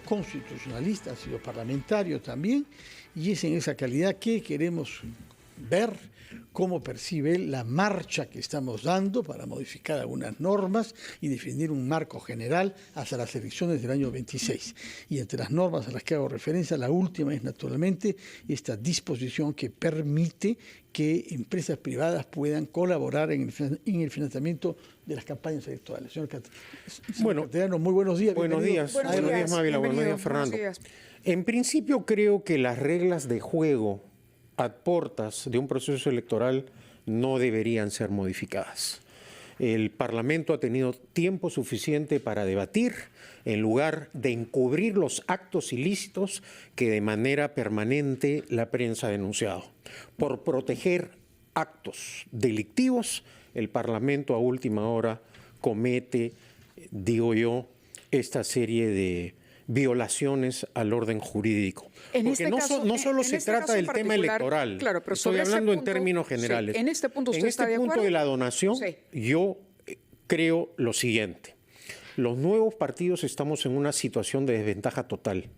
constitucionalista, ha sido parlamentario también, y es en esa calidad que queremos ver cómo percibe él la marcha que estamos dando para modificar algunas normas y definir un marco general hasta las elecciones del año 26. Y entre las normas a las que hago referencia, la última es naturalmente esta disposición que permite que empresas privadas puedan colaborar en el financiamiento de las campañas electorales. Señor Caterano, muy buenos días. Buenos días, Mávila, buenos días, Fernando. En principio creo que las reglas de juego a portas de un proceso electoral no deberían ser modificadas. El Parlamento ha tenido tiempo suficiente para debatir en lugar de encubrir los actos ilícitos que de manera permanente la prensa ha denunciado. Por proteger actos delictivos, el Parlamento a última hora comete, digo yo, esta serie de violaciones al orden jurídico. Porque no solo se trata del tema electoral, claro, pero estoy hablando en términos generales. Sí, en este punto usted está de acuerdo. En este punto de la donación, sí, yo creo lo siguiente. Los nuevos partidos estamos en una situación de desventaja total,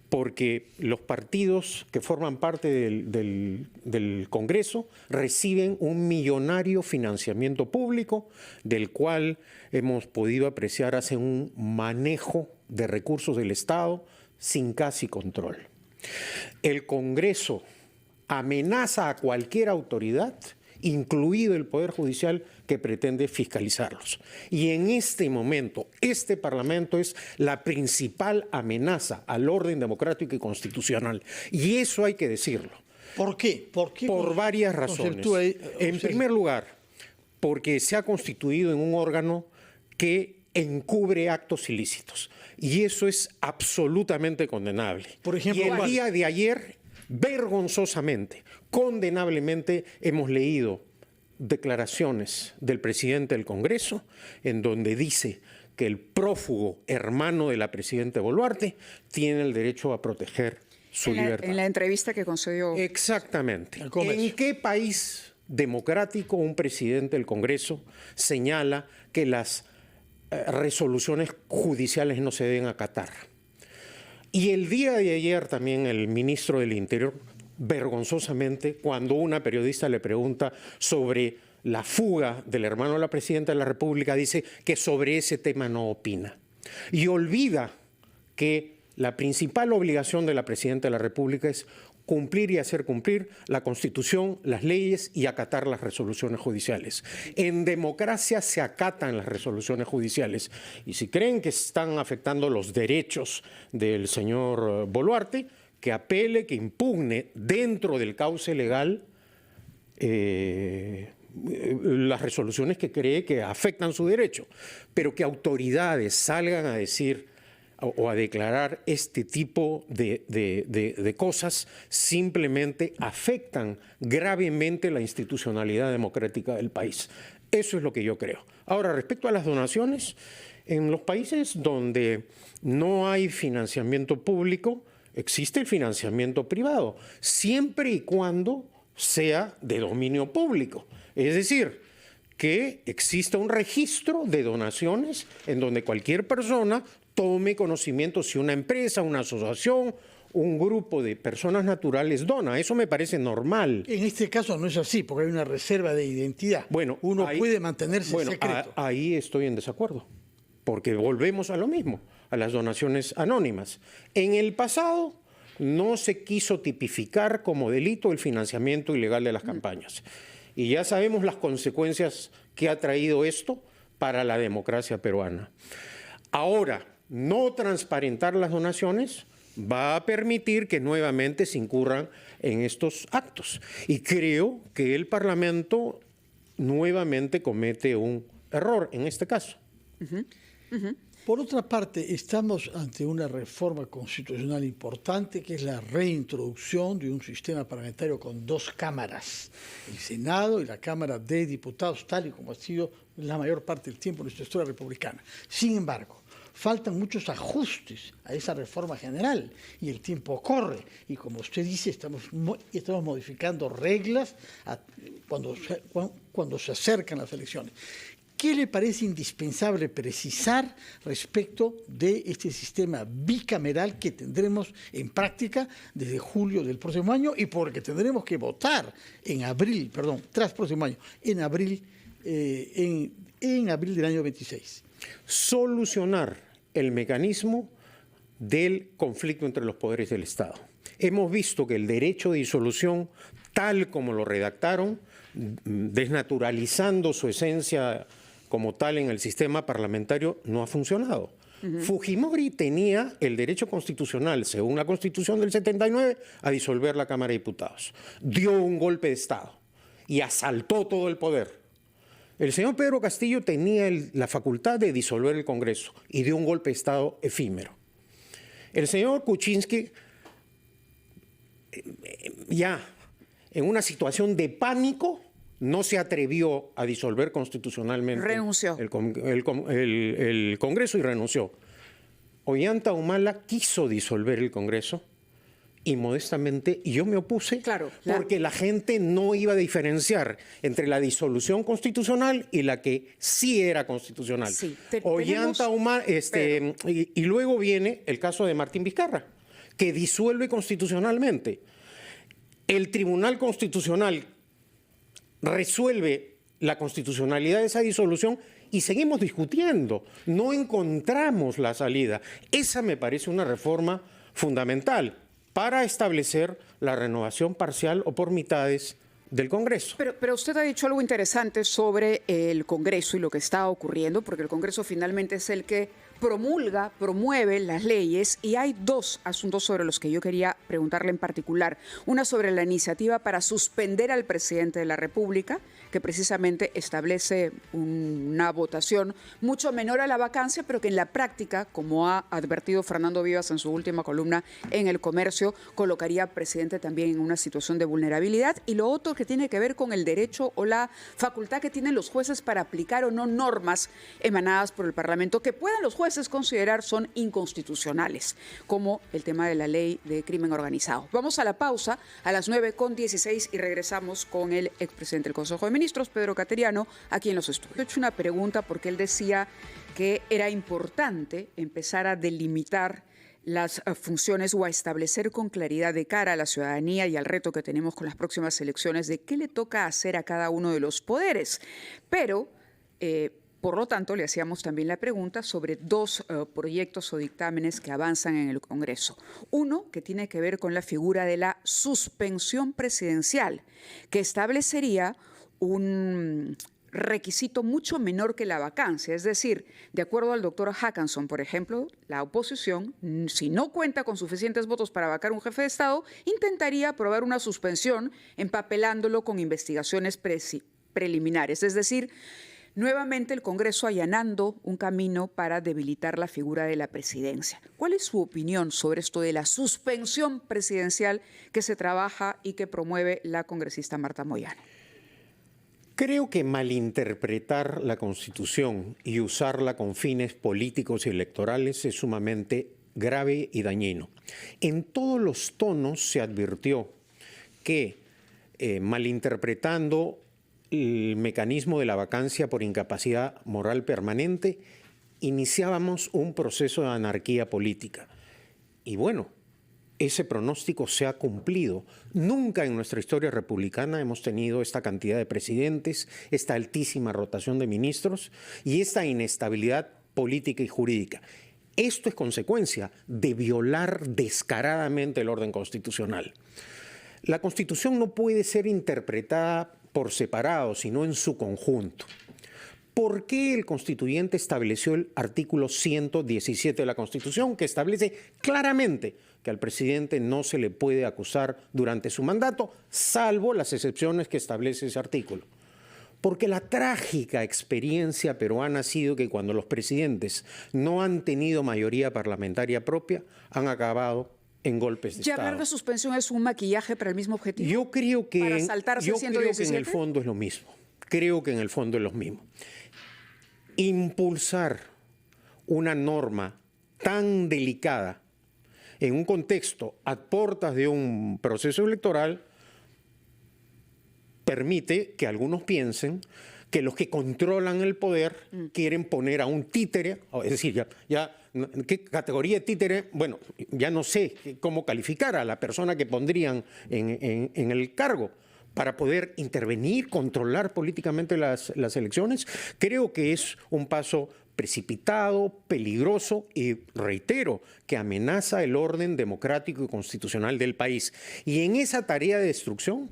porque los partidos que forman parte del Congreso reciben un millonario financiamiento público, del cual hemos podido apreciar hace un manejo de recursos del Estado sin casi control. El Congreso amenaza a cualquier autoridad, incluido el Poder Judicial, que pretende fiscalizarlos. Y en este momento, este Parlamento es la principal amenaza al orden democrático y constitucional. Y eso hay que decirlo. ¿Por qué? Por varias razones. En primer lugar, porque se ha constituido en un órgano que encubre actos ilícitos. Y eso es absolutamente condenable. Por ejemplo, y el día de ayer, vergonzosamente, condenablemente, hemos leído declaraciones del presidente del Congreso en donde dice que el prófugo hermano de la presidenta Boluarte tiene el derecho a proteger su libertad. En la entrevista que concedió. Exactamente. ¿En qué país democrático un presidente del Congreso señala que las resoluciones judiciales no se deben acatar? Y el día de ayer también el ministro del Interior, vergonzosamente, cuando una periodista le pregunta sobre la fuga del hermano de la presidenta de la República, dice que sobre ese tema no opina. Y olvida que la principal obligación de la presidenta de la República es cumplir y hacer cumplir la Constitución, las leyes y acatar las resoluciones judiciales. En democracia se acatan las resoluciones judiciales. Y si creen que están afectando los derechos del señor Boluarte, que apele, que impugne dentro del cauce legal las resoluciones que cree que afectan su derecho, pero que autoridades salgan a decir o a declarar este tipo de cosas simplemente afectan gravemente la institucionalidad democrática del país. Eso es lo que yo creo. Ahora, respecto a las donaciones, en los países donde no hay financiamiento público, existe el financiamiento privado, siempre y cuando sea de dominio público. Es decir, que exista un registro de donaciones en donde cualquier persona tome conocimiento si una empresa, una asociación, un grupo de personas naturales dona. Eso me parece normal. En este caso no es así, porque hay una reserva de identidad. Bueno, uno puede mantenerse secreto. Ahí estoy en desacuerdo, porque volvemos a lo mismo, a las donaciones anónimas. En el pasado no se quiso tipificar como delito el financiamiento ilegal de las campañas. Y ya sabemos las consecuencias que ha traído esto para la democracia peruana. Ahora, no transparentar las donaciones va a permitir que nuevamente se incurran en estos actos. Y creo que el Parlamento nuevamente comete un error en este caso. Por otra parte, estamos ante una reforma constitucional importante, que es la reintroducción de un sistema parlamentario con dos cámaras, el Senado y la Cámara de Diputados, tal y como ha sido la mayor parte del tiempo en nuestra historia republicana. Sin embargo, faltan muchos ajustes a esa reforma general y el tiempo corre. Y como usted dice, estamos modificando reglas cuando se acercan las elecciones. ¿qué le parece indispensable precisar respecto de este sistema bicameral que tendremos en práctica desde julio del próximo año y porque tendremos que votar en abril, tras próximo año, en abril del año 26? Solucionar el mecanismo del conflicto entre los poderes del Estado. Hemos visto que el derecho de disolución, tal como lo redactaron, desnaturalizando su esencia como tal en el sistema parlamentario, no ha funcionado. Fujimori tenía el derecho constitucional, según la Constitución del 79, a disolver la Cámara de Diputados. Dio un golpe de Estado y asaltó todo el poder. El señor Pedro Castillo tenía la facultad de disolver el Congreso y dio un golpe de Estado efímero. El señor Kuczynski, ya en una situación de pánico, no se atrevió a disolver constitucionalmente el Congreso y renunció. Ollanta Humala quiso disolver el Congreso y modestamente yo me opuse porque la gente no iba a diferenciar entre la disolución constitucional y la que sí era constitucional. Sí, Ollanta Humala, y luego viene el caso de Martín Vizcarra, que disuelve constitucionalmente. El Tribunal Constitucional resuelve la constitucionalidad de esa disolución y seguimos discutiendo. No encontramos la salida. Esa me parece una reforma fundamental para establecer la renovación parcial o por mitades del Congreso. Pero usted ha dicho algo interesante sobre el Congreso y lo que está ocurriendo, porque el Congreso finalmente es el que promueve las leyes, y hay dos asuntos sobre los que yo quería preguntarle en particular. Una sobre la iniciativa para suspender al presidente de la República, que precisamente establece una votación mucho menor a la vacancia, pero que en la práctica, como ha advertido Fernando Vivas en su última columna en El Comercio, colocaría al presidente también en una situación de vulnerabilidad. Y lo otro que tiene que ver con el derecho o la facultad que tienen los jueces para aplicar o no normas emanadas por el Parlamento que puedan los jueces considerar son inconstitucionales, como el tema de la ley de crimen organizado. Vamos a la pausa a las 9:16 y regresamos con el expresidente del Consejo de Ministros, Pedro Cateriano, aquí en los estudios. He hecho una pregunta porque él decía que era importante empezar a delimitar las funciones o a establecer con claridad de cara a la ciudadanía y al reto que tenemos con las próximas elecciones de qué le toca hacer a cada uno de los poderes. Pero por lo tanto, le hacíamos también la pregunta sobre dos proyectos o dictámenes que avanzan en el Congreso. Uno que tiene que ver con la figura de la suspensión presidencial, que establecería un requisito mucho menor que la vacancia. Es decir, de acuerdo al doctor Hackanson, por ejemplo, la oposición, si no cuenta con suficientes votos para vacar un jefe de Estado, intentaría aprobar una suspensión empapelándolo con investigaciones preliminares. Es decir, nuevamente el Congreso allanando un camino para debilitar la figura de la presidencia. ¿Cuál es su opinión sobre esto de la suspensión presidencial que se trabaja y que promueve la congresista Marta Moyano? Creo que malinterpretar la Constitución y usarla con fines políticos y electorales es sumamente grave y dañino. En todos los tonos se advirtió que malinterpretando el mecanismo de la vacancia por incapacidad moral permanente, iniciábamos un proceso de anarquía política. Y bueno, ese pronóstico se ha cumplido. Nunca en nuestra historia republicana hemos tenido esta cantidad de presidentes, esta altísima rotación de ministros y esta inestabilidad política y jurídica. Esto es consecuencia de violar descaradamente el orden constitucional. La Constitución no puede ser interpretada por separado, sino en su conjunto. ¿Por qué el constituyente estableció el artículo 117 de la Constitución, que establece claramente que al presidente no se le puede acusar durante su mandato, salvo las excepciones que establece ese artículo? Porque la trágica experiencia peruana ha sido que cuando los presidentes no han tenido mayoría parlamentaria propia, han acabado en golpes de Estado. ¿Ya hablar de suspensión es un maquillaje para el mismo objetivo? Yo creo que en el fondo es lo mismo. Creo que en el fondo es lo mismo. Impulsar una norma tan delicada en un contexto a puertas de un proceso electoral permite que algunos piensen que los que controlan el poder quieren poner a un títere, es decir, ¿qué categoría de títere? Bueno, ya no sé cómo calificar a la persona que pondrían en el cargo para poder intervenir, controlar políticamente las elecciones. Creo que es un paso precipitado, peligroso y, reitero, que amenaza el orden democrático y constitucional del país. Y en esa tarea de destrucción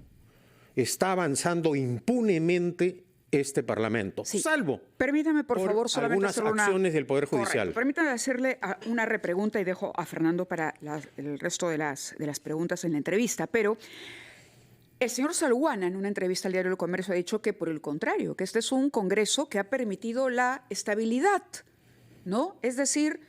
está avanzando impunemente este Parlamento, sí. Salvo permítame, por favor, solamente algunas acciones del Poder Judicial. Correcto. Permítame hacerle una repregunta y dejo a Fernando para el resto de las preguntas en la entrevista, pero el señor Salguana, en una entrevista al Diario del Comercio, ha dicho que, por el contrario, que este es un Congreso que ha permitido la estabilidad, ¿no? Es decir,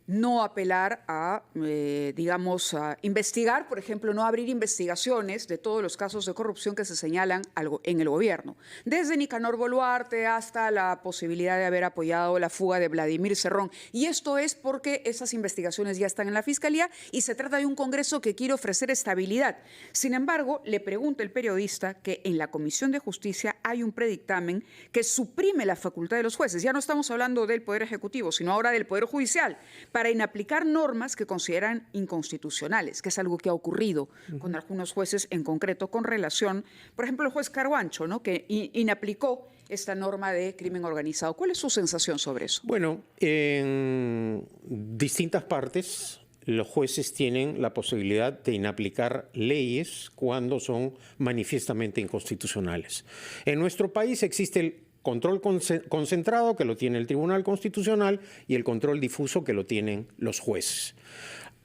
no apelar a, digamos, a investigar, por ejemplo, no abrir investigaciones de todos los casos de corrupción que se señalan en el gobierno. Desde Nicanor Boluarte hasta la posibilidad de haber apoyado la fuga de Vladimir Cerrón. Y esto es porque esas investigaciones ya están en la Fiscalía y se trata de un Congreso que quiere ofrecer estabilidad. Sin embargo, le pregunta el periodista que en la Comisión de Justicia hay un predictamen que suprime la facultad de los jueces. Ya no estamos hablando del Poder Ejecutivo, sino ahora del Poder Judicial, para inaplicar normas que consideran inconstitucionales, que es algo que ha ocurrido con algunos jueces, en concreto con relación, por ejemplo, el juez Carguancho, ¿no?, que inaplicó esta norma de crimen organizado. ¿Cuál es su sensación sobre eso? Bueno, en distintas partes los jueces tienen la posibilidad de inaplicar leyes cuando son manifiestamente inconstitucionales. En nuestro país existe el control concentrado, que lo tiene el Tribunal Constitucional, y el control difuso, que lo tienen los jueces.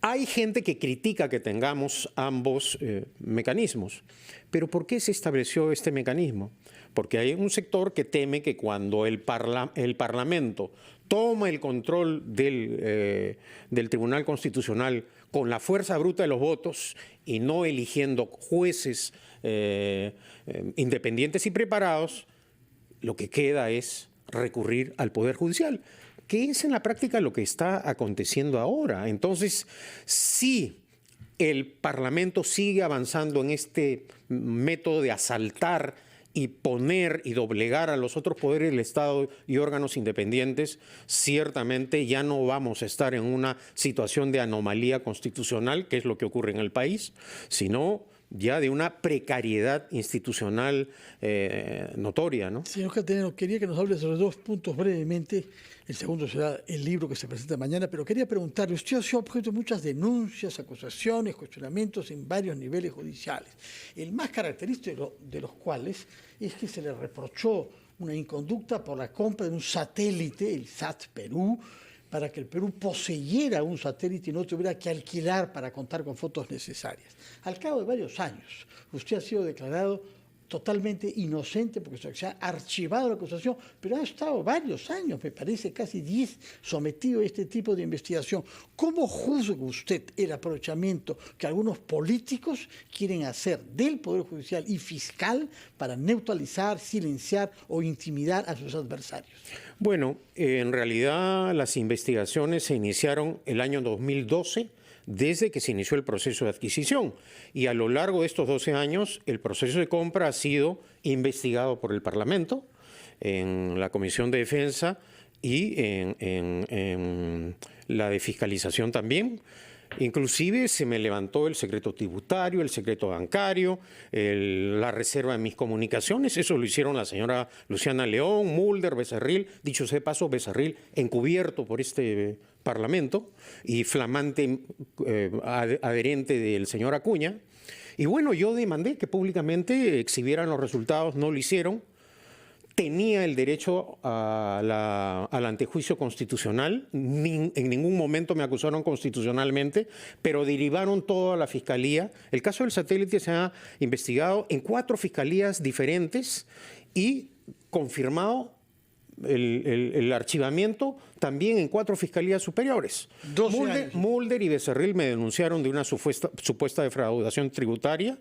Hay gente que critica que tengamos ambos mecanismos, pero ¿por qué se estableció este mecanismo? Porque hay un sector que teme que cuando el Parlamento toma el control del Tribunal Constitucional con la fuerza bruta de los votos y no eligiendo jueces independientes y preparados, lo que queda es recurrir al Poder Judicial, que es en la práctica lo que está aconteciendo ahora. Entonces, si el Parlamento sigue avanzando en este método de asaltar y poner y doblegar a los otros poderes del Estado y órganos independientes, ciertamente ya no vamos a estar en una situación de anomalía constitucional, que es lo que ocurre en el país, sino ya de una precariedad institucional notoria, ¿no? Señor Catenero, quería que nos hable sobre dos puntos brevemente. El segundo será el libro que se presenta mañana, pero quería preguntarle, usted ha sido objeto de muchas denuncias, acusaciones, cuestionamientos en varios niveles judiciales. El más característico de los cuales es que se le reprochó una inconducta por la compra de un satélite, el SAT Perú, para que el Perú poseyera un satélite y no tuviera que alquilar para contar con fotos necesarias. Al cabo de varios años, usted ha sido declarado totalmente inocente porque se ha archivado la acusación, pero ha estado varios años, me parece casi 10, sometido a este tipo de investigación. ¿Cómo juzga usted el aprovechamiento que algunos políticos quieren hacer del Poder Judicial y fiscal para neutralizar, silenciar o intimidar a sus adversarios? Bueno, en realidad las investigaciones se iniciaron el año 2012, desde que se inició el proceso de adquisición. Y a lo largo de estos 12 años, el proceso de compra ha sido investigado por el Parlamento, en la Comisión de Defensa y en la de Fiscalización también. Inclusive se me levantó el secreto tributario, el secreto bancario, la reserva de mis comunicaciones. Eso lo hicieron la señora Luciana León, Mulder, Becerril. Dicho sea de paso, Becerril encubierto por este Parlamento y flamante adherente del señor Acuña. Y bueno, yo demandé que públicamente exhibieran los resultados, no lo hicieron. Tenía el derecho al antejuicio constitucional, en ningún momento me acusaron constitucionalmente, pero derivaron todo a la Fiscalía. El caso del satélite se ha investigado en 4 fiscalías diferentes y confirmado el archivamiento también en 4 fiscalías superiores. Mulder y Becerril me denunciaron de una supuesta defraudación tributaria.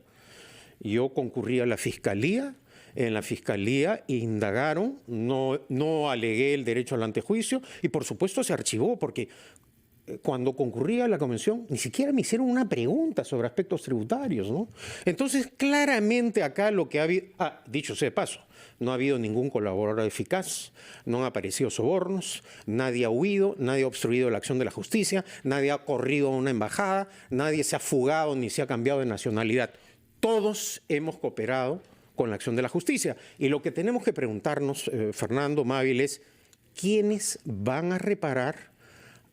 Yo concurrí a la Fiscalía. En la Fiscalía indagaron, no alegué el derecho al antejuicio y por supuesto se archivó porque cuando concurría a la convención, ni siquiera me hicieron una pregunta sobre aspectos tributarios, ¿no? Entonces, claramente acá lo que ha habido, dicho sea de paso, no ha habido ningún colaborador eficaz, no han aparecido sobornos, nadie ha huido, nadie ha obstruido la acción de la justicia, nadie ha corrido a una embajada, nadie se ha fugado ni se ha cambiado de nacionalidad. Todos hemos cooperado con la acción de la justicia. Y lo que tenemos que preguntarnos, Fernando, Mávil, es ¿quiénes van a reparar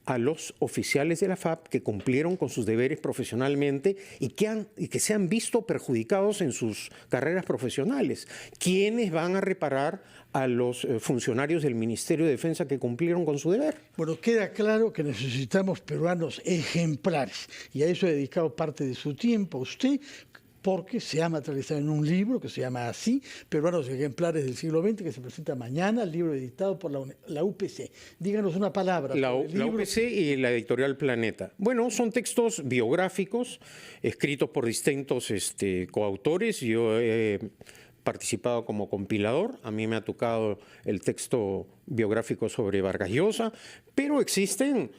a los oficiales de la FAP que cumplieron con sus deberes profesionalmente y que se han visto perjudicados en sus carreras profesionales? ¿Quiénes van a reparar a los funcionarios del Ministerio de Defensa que cumplieron con su deber? Bueno, queda claro que necesitamos peruanos ejemplares y a eso ha dedicado parte de su tiempo usted, porque se ha materializado en un libro que se llama así, Peruanos Ejemplares del siglo XX, que se presenta mañana, el libro editado por la UPC. Díganos una palabra. La UPC y la editorial Planeta. Bueno, son textos biográficos escritos por distintos coautores. Yo he participado como compilador. A mí me ha tocado el texto biográfico sobre Vargas Llosa, pero existen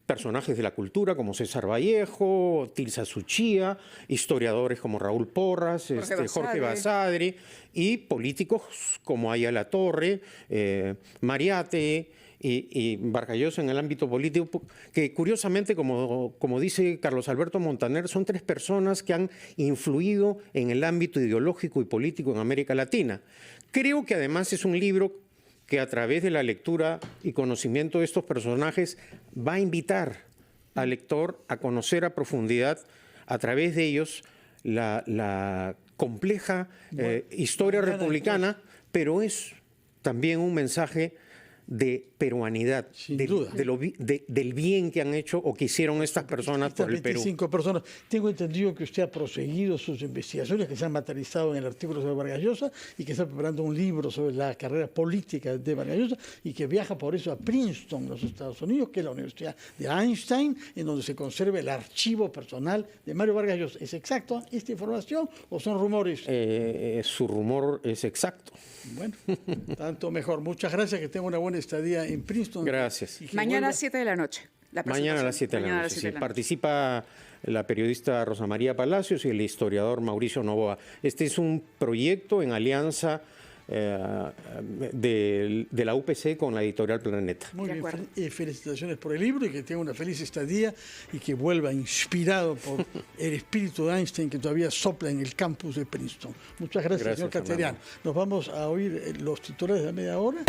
personajes de la cultura como César Vallejo, Tilsa Suchía, historiadores como Raúl Porras, Jorge Basadre y políticos como Ayala Torre, Mariate y Vargas Llosa en el ámbito político, que curiosamente, como dice Carlos Alberto Montaner, son tres personas que han influido en el ámbito ideológico y político en América Latina. Creo que además es un libro que a través de la lectura y conocimiento de estos personajes va a invitar al lector a conocer a profundidad a través de ellos la compleja historia republicana, pero es también un mensaje de peruanidad, del bien que han hecho o que hicieron estas personas por el Perú. 25 personas. Tengo entendido que usted ha proseguido sus investigaciones que se han materializado en el artículo sobre Vargas Llosa y que está preparando un libro sobre la carrera política de Vargas Llosa y que viaja por eso a Princeton, los Estados Unidos, que es la Universidad de Einstein, en donde se conserva el archivo personal de Mario Vargas Llosa. ¿Es exacta esta información o son rumores? Su rumor es exacto. Bueno, tanto mejor. Muchas gracias, que tenga una buena estadía en Princeton. Gracias. Mañana a las 7 de la noche. Mañana a las 7 de la noche. Sí. Participa la periodista Rosa María Palacios y el historiador Mauricio Novoa. Este es un proyecto en alianza de la UPC con la editorial Planeta. Muy bien, felicitaciones por el libro y que tenga una feliz estadía y que vuelva inspirado por el espíritu de Einstein que todavía sopla en el campus de Princeton. Muchas gracias, señor Cateriano. Nos vamos a oír los titulares de media hora.